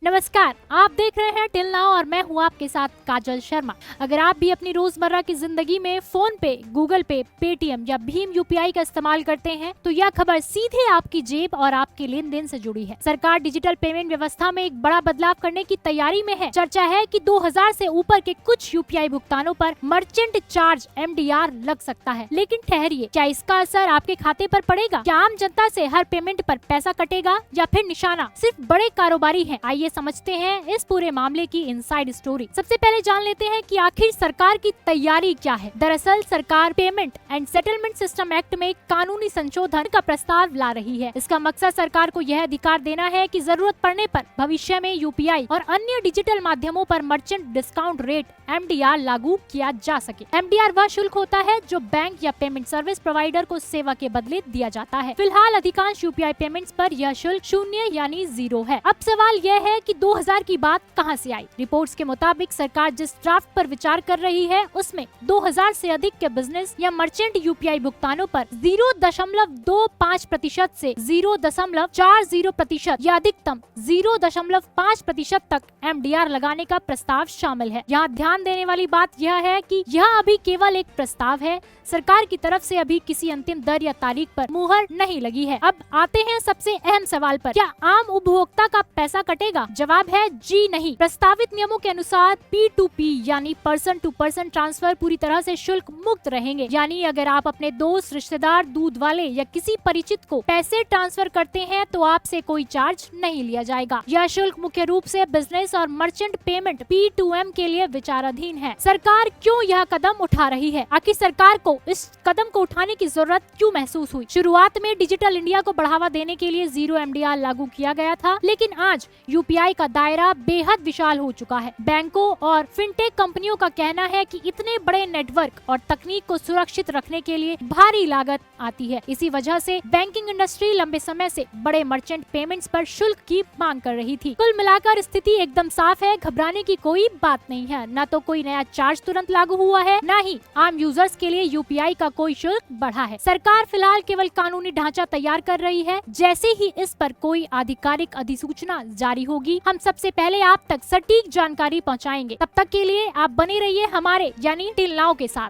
नमस्कार, आप देख रहे हैं टिल नाउ और मैं हूँ आपके साथ काजल शर्मा। अगर आप भी अपनी रोजमर्रा की जिंदगी में फोन पे, गूगल पे, पेटीएम या भीम यूपीआई का इस्तेमाल करते हैं तो यह खबर सीधे आपकी जेब और आपके लेन देन से जुड़ी है। सरकार डिजिटल पेमेंट व्यवस्था में एक बड़ा बदलाव करने की तैयारी में है। चर्चा है कि 2000 से ऊपर के कुछ यूपीआई भुगतानों पर मर्चेंट चार्ज MDR लग सकता है। लेकिन ठहरिए, क्या इसका असर आपके खाते पर पड़ेगा? क्या आम जनता से हर पेमेंट पर पैसा कटेगा या फिर निशाना सिर्फ बड़े कारोबारी है? आइए समझते हैं इस पूरे मामले की इनसाइड स्टोरी। सबसे पहले जान लेते हैं कि आखिर सरकार की तैयारी क्या है। दरअसल सरकार payment and settlement system act में एक कानूनी संशोधन का प्रस्ताव ला रही है। इसका मकसद सरकार को यह अधिकार देना है कि जरूरत पड़ने पर भविष्य में यूपीआई और अन्य डिजिटल माध्यमों पर मर्चेंट डिस्काउंट रेट MDR लागू किया जा सके। MDR वह शुल्क होता है जो बैंक या पेमेंट सर्विस प्रोवाइडर को सेवा के बदले दिया जाता है। फिलहाल अधिकांश यूपीआई पेमेंट्स पर यह शुल्क 0 यानी 0 है। अब सवाल यह है कि 2000 की बात कहां से आई? रिपोर्ट्स के मुताबिक सरकार जिस ड्राफ्ट पर विचार कर रही है उसमें 2000 से अधिक के बिजनेस या मर्चेंट यूपीआई भुगतानों पर 0.25% से 0.40% या अधिकतम 0.5% तक MDR लगाने का प्रस्ताव शामिल है। यहाँ ध्यान देने वाली बात यह है कि यह अभी केवल एक प्रस्ताव है। सरकार की तरफ से अभी किसी अंतिम दर या तारीख पर मुहर नहीं लगी है। अब आते हैं सबसे अहम सवाल पर, क्या आम उपभोक्ता का पैसा कटेगा? जवाब है जी नहीं। प्रस्तावित नियमों के अनुसार P2P यानी पर्सन टू पर्सन ट्रांसफर पूरी तरह से शुल्क मुक्त रहेंगे। यानी अगर आप अपने दोस्त, रिश्तेदार, दूध वाले या किसी परिचित को पैसे ट्रांसफर करते हैं तो आपसे कोई चार्ज नहीं लिया जाएगा। यह शुल्क मुख्य रूप से बिजनेस और मर्चेंट पेमेंट P2M के लिए विचाराधीन है। सरकार क्यों यह कदम उठा रही है? आखिर सरकार को इस कदम को उठाने की जरूरत क्यों महसूस हुई? शुरुआत में डिजिटल इंडिया को बढ़ावा देने के लिए 0 MDR लागू किया गया था, लेकिन आज यूपीआई का दायरा बेहद विशाल हो चुका है। बैंकों और फिनटेक कंपनियों का कहना है कि इतने बड़े नेटवर्क और तकनीक को सुरक्षित रखने के लिए भारी लागत आती है। इसी वजह से बैंकिंग इंडस्ट्री लंबे समय से बड़े मर्चेंट पेमेंट्स पर शुल्क की मांग कर रही थी। कुल मिलाकर स्थिति एकदम साफ है, घबराने की कोई बात नहीं है। न तो कोई नया चार्ज तुरंत लागू हुआ है, न ही आम यूजर्स के लिए यूपीआई का कोई शुल्क बढ़ा है। सरकार फिलहाल केवल कानूनी ढांचा तैयार कर रही है। जैसे ही इस पर कोई आधिकारिक अधिसूचना जारी होगी, हम सबसे पहले आप तक सटीक जानकारी पहुंचाएंगे। तब तक के लिए आप बने रहिए हमारे यानी टिल नाउ के साथ।